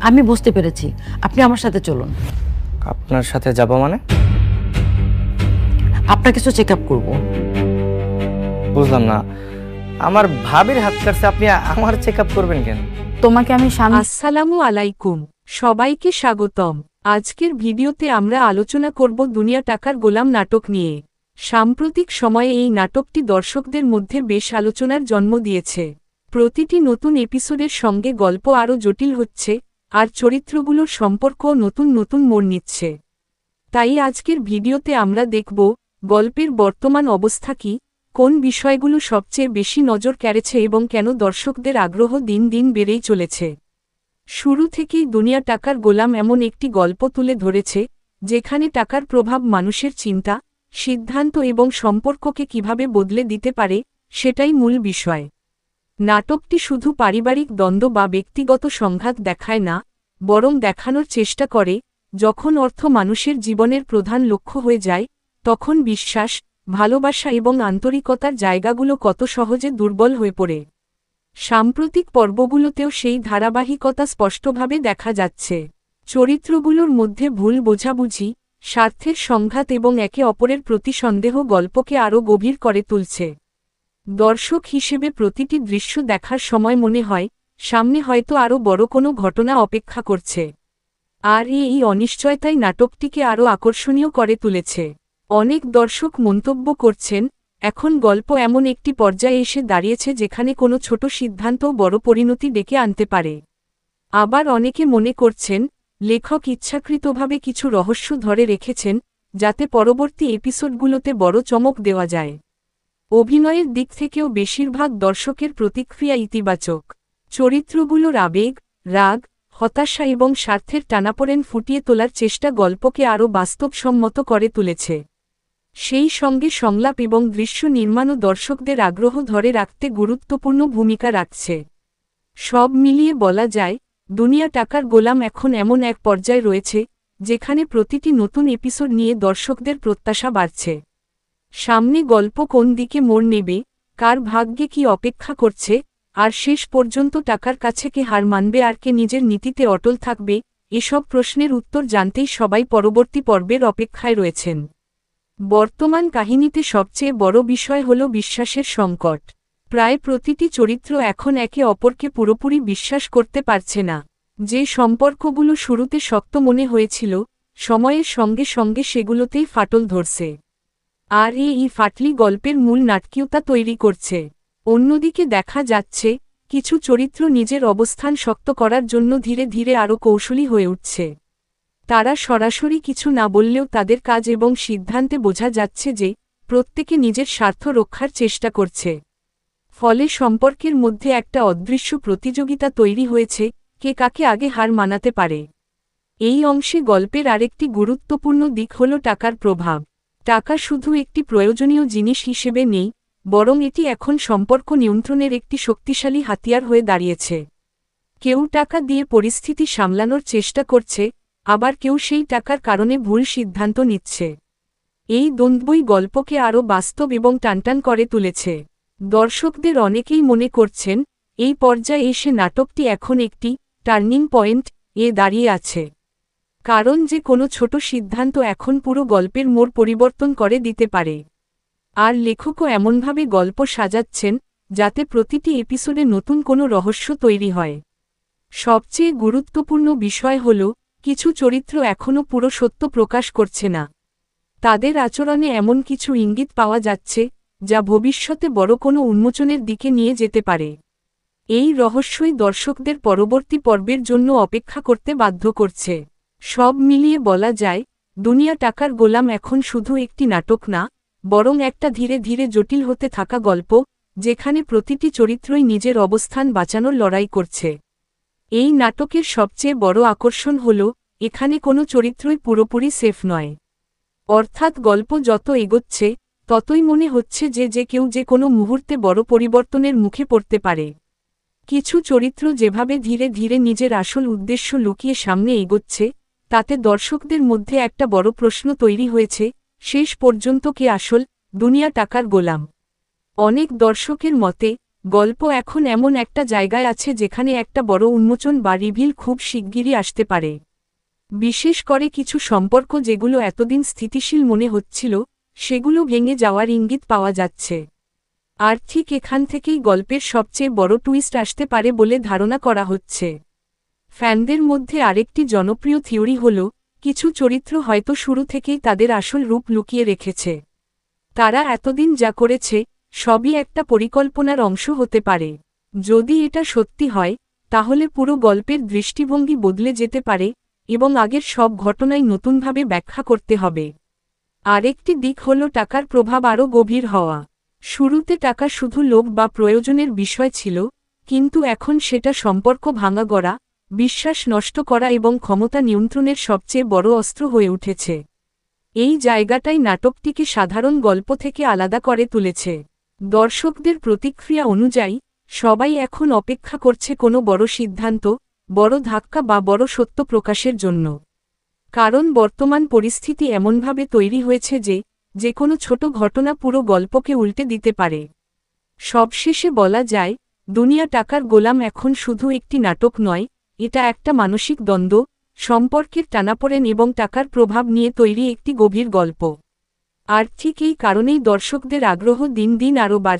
আমি বুঝতে পেরেছি, আপনি আমার সাথে চলুন। আপনার সাথে যাব মানে? আপনার কিছু চেক আপ করবো। বুঝলাম না, আমার ভাবির হাত কাটছে, আপনি আমার চেক আপ করবেন কেন? তোমাকে আমি আসসালামু আলাইকুম, সবাইকে স্বাগতম। আজকের ভিডিওতে আমরা আলোচনা করব দুনিয়া টাকার গোলাম নাটক নিয়ে। সাম্প্রতিক সময়ে এই নাটকটি দর্শকদের মধ্যে বেশ আলোচনার জন্ম দিয়েছে। প্রতিটি নতুন এপিসোডের সঙ্গে গল্প আরও জটিল হচ্ছে, আর চরিত্রগুলোর সম্পর্কও নতুন নতুন মোড় নিচ্ছে। তাই আজকের ভিডিওতে আমরা দেখব গল্পের বর্তমান অবস্থা কী, কোন বিষয়গুলো সবচেয়ে বেশি নজর কেড়েছে এবং কেন দর্শকদের আগ্রহ দিন দিন বেড়েই চলেছে। শুরু থেকেই দুনিয়া টাকার গোলাম এমন একটি গল্প তুলে ধরেছে যেখানে টাকার প্রভাব মানুষের চিন্তা, সিদ্ধান্ত এবং সম্পর্ককে কিভাবে বদলে দিতে পারে সেটাই মূল বিষয়। নাটকটি শুধু পারিবারিক দ্বন্দ্ব বা ব্যক্তিগত সংঘাত দেখায় না, বরং দেখানোর চেষ্টা করে যখন অর্থ মানুষের জীবনের প্রধান লক্ষ্য হয়ে যায়, তখন বিশ্বাস, ভালোবাসা এবং আন্তরিকতার জায়গাগুলো কত সহজে দুর্বল হয়ে পড়ে। সাম্প্রতিক পর্বগুলোতেও সেই ধারাবাহিকতা স্পষ্টভাবে দেখা যাচ্ছে। চরিত্রগুলোর মধ্যে ভুল বোঝাবুঝি, স্বার্থের সংঘাত এবং একে অপরের প্রতি সন্দেহ গল্পকে আরও গভীর করে তুলছে। দর্শক হিসেবে প্রতিটি দৃশ্য দেখার সময় মনে হয় সামনে হয়তো আরও বড় কোনো ঘটনা অপেক্ষা করছে। আর এই অনিশ্চয়তাই নাটকটিকে আরও আকর্ষণীয় করে তুলেছে। অনেক দর্শক মন্তব্য করছেন, এখন গল্প এমন একটি পর্যায়ে এসে দাঁড়িয়েছে যেখানে কোনো ছোট সিদ্ধান্তও বড় পরিণতি ডেকে আনতে পারে। আবার অনেকে মনে করছেন, লেখক ইচ্ছাকৃতভাবে কিছু রহস্য ধরে রেখেছেন যাতে পরবর্তী এপিসোডগুলোতে বড় চমক দেওয়া যায়। অভিনয়ের দিক থেকেও বেশিরভাগ দর্শকের প্রতিক্রিয়া ইতিবাচক। চরিত্রগুলোর আবেগ, রাগ, হতাশা এবং স্বার্থের টানাপোড়েন ফুটিয়ে তোলার চেষ্টা গল্পকে আরও বাস্তবসম্মত করে তুলেছে। সেই সঙ্গে সংলাপ এবং দৃশ্য নির্মাণও দর্শকদের আগ্রহ ধরে রাখতে গুরুত্বপূর্ণ ভূমিকা রাখছে। সব মিলিয়ে বলা যায়, দুনিয়া টাকার গোলাম এখন এমন এক পর্যায়ে রয়েছে যেখানে প্রতিটি নতুন এপিসোড নিয়ে দর্শকদের প্রত্যাশা বাড়ছে। সামনে গল্প কোন দিকে মোড় নেবে, কার ভাগ্যে কি অপেক্ষা করছে, আর শেষ পর্যন্ত টাকার কাছে কে হার মানবে আর কে নিজের নীতিতে অটল থাকবে, এসব প্রশ্নের উত্তর জানতেই সবাই পরবর্তী পর্বের অপেক্ষায় রয়েছেন। বর্তমান কাহিনীতে সবচেয়ে বড় বিষয় হল বিশ্বাসের সংকট। প্রায় প্রতিটি চরিত্র এখন একে অপরকে পুরোপুরি বিশ্বাস করতে পারছে না। যে সম্পর্কগুলো শুরুতে শক্ত মনে হয়েছিল, সময়ের সঙ্গে সঙ্গে সেগুলোতেই ফাটল ধরছে। আর এই ফাটলি গল্পের মূল নাটকীয়তা তৈরি করছে। অন্যদিকে দেখা যাচ্ছে, কিছু চরিত্র নিজের অবস্থান শক্ত করার জন্য ধীরে ধীরে আরও কৌশলী হয়ে উঠছে। তারা সরাসরি কিছু না বললেও তাদের কাজ এবং সিদ্ধান্তে বোঝা যাচ্ছে যে প্রত্যেকে নিজের স্বার্থ রক্ষার চেষ্টা করছে। ফলে সম্পর্কের মধ্যে একটা অদৃশ্য প্রতিযোগিতা তৈরি হয়েছে, কে কাকে আগে হার মানাতে পারে। এই অংশে গল্পের আরেকটি গুরুত্বপূর্ণ দিক হল টাকার প্রভাব। টাকা শুধু একটি প্রয়োজনীয় জিনিস হিসেবে নেই, বরং এটি এখন সম্পর্ক নিয়ন্ত্রণের একটি শক্তিশালী হাতিয়ার হয়ে দাঁড়িয়েছে। কেউ টাকা দিয়ে পরিস্থিতি সামলানোর চেষ্টা করছে, আবার কেউ সেই টাকার কারণে ভুল সিদ্ধান্ত নিচ্ছে। এই দ্বন্দ্বই গল্পকে আরও বাস্তব এবং টানটান করে তুলেছে। দর্শকদের অনেকেই মনে করছেন, এই পর্যায়ে এসে নাটকটি এখন একটি টার্নিং পয়েন্ট দাঁড়িয়ে আছে। কারণ যে কোনো ছোট সিদ্ধান্ত এখন পুরো গল্পের মোড় পরিবর্তন করে দিতে পারে। আর লেখকও এমনভাবে গল্প সাজাচ্ছেন যাতে প্রতিটি এপিসোডে নতুন কোনো রহস্য তৈরি হয়। সবচেয়ে গুরুত্বপূর্ণ বিষয় হল, কিছু চরিত্র এখনও পুরো সত্য প্রকাশ করছে না। তাদের আচরণে এমন কিছু ইঙ্গিত পাওয়া যাচ্ছে যা ভবিষ্যতে বড় কোনো উন্মোচনের দিকে নিয়ে যেতে পারে। এই রহস্যই দর্শকদের পরবর্তী পর্বের জন্য অপেক্ষা করতে বাধ্য করছে। সব মিলিয়ে বলা যায়, দুনিয়া টাকার গোলাম এখন শুধু একটি নাটক না, বরং একটা ধীরে ধীরে জটিল হতে থাকা গল্প, যেখানে প্রতিটি চরিত্রই নিজের অবস্থান বাঁচানোর লড়াই করছে। এই নাটকের সবচেয়ে বড় আকর্ষণ হল, এখানে কোনো চরিত্রই পুরোপুরি সেফ নয়। অর্থাৎ গল্প যত এগোচ্ছে, ততই মনে হচ্ছে যে কেউ যে কোনো মুহূর্তে বড় পরিবর্তনের মুখে পড়তে পারে। কিছু চরিত্র যেভাবে ধীরে ধীরে নিজের আসল উদ্দেশ্য লুকিয়ে সামনে এগোচ্ছে, তাতে দর্শকদের মধ্যে একটা বড় প্রশ্ন তৈরি হয়েছে, শেষ পর্যন্ত কে আসল দুনিয়া টাকার গোলাম। অনেক দর্শকের মতে, গল্প এখন এমন একটা জায়গায় আছে যেখানে একটা বড় উন্মোচন বা রিভিল খুব শিগগিরই আসতে পারে। বিশেষ করে কিছু সম্পর্ক যেগুলো এতদিন স্থিতিশীল মনে হচ্ছিল, সেগুলো ভেঙে যাওয়ার ইঙ্গিত পাওয়া যাচ্ছে। আর ঠিক এখান থেকেই গল্পের সবচেয়ে বড় টুইস্ট আসতে পারে বলে ধারণা করা হচ্ছে। ফ্যানদের মধ্যে আরেকটি জনপ্রিয় থিওরি হল, কিছু চরিত্র হয়তো শুরু থেকেই তাদের আসল রূপ লুকিয়ে রেখেছে। তারা এতদিন যা করেছে, সবই একটা পরিকল্পনার অংশ হতে পারে। যদি এটা সত্যি হয়, তাহলে পুরো গল্পের দৃষ্টিভঙ্গি বদলে যেতে পারে, এবং আগের সব ঘটনাই নতুনভাবে ব্যাখ্যা করতে হবে। আরেকটি দিক হল টাকার প্রভাব আরও গভীর হওয়া। শুরুতে টাকা শুধু লোভ বা প্রয়োজনের বিষয় ছিল, কিন্তু এখন সেটা সম্পর্ক ভাঙা গড়া, বিশ্বাস নষ্ট করা এবং ক্ষমতা নিয়ন্ত্রণের সবচেয়ে বড় অস্ত্র হয়ে উঠেছে। এই জায়গাটাই নাটকটিকে সাধারণ গল্প থেকে আলাদা করে তুলেছে। দর্শকদের প্রতিক্রিয়া অনুযায়ী, সবাই এখন অপেক্ষা করছে কোনো বড় সিদ্ধান্ত, বড় ধাক্কা বা বড় সত্য প্রকাশের জন্য। কারণ বর্তমান পরিস্থিতি এমনভাবে তৈরি হয়েছে যে কোনো ছোট ঘটনা পুরো গল্পকে উল্টে দিতে পারে। সবশেষে বলা যায়, দুনিয়া টাকার গোলাম এখন শুধু একটি নাটক নয়, এটা একটা মানসিক দ্বন্দ্ব, সম্পর্কের টানাপোড়েন এবং টাকার প্রভাব নিয়ে তৈরি একটি গভীর গল্প। আর ঠিক এই কারণেই দর্শকদের আগ্রহ দিন দিন আরও বাড়ছে।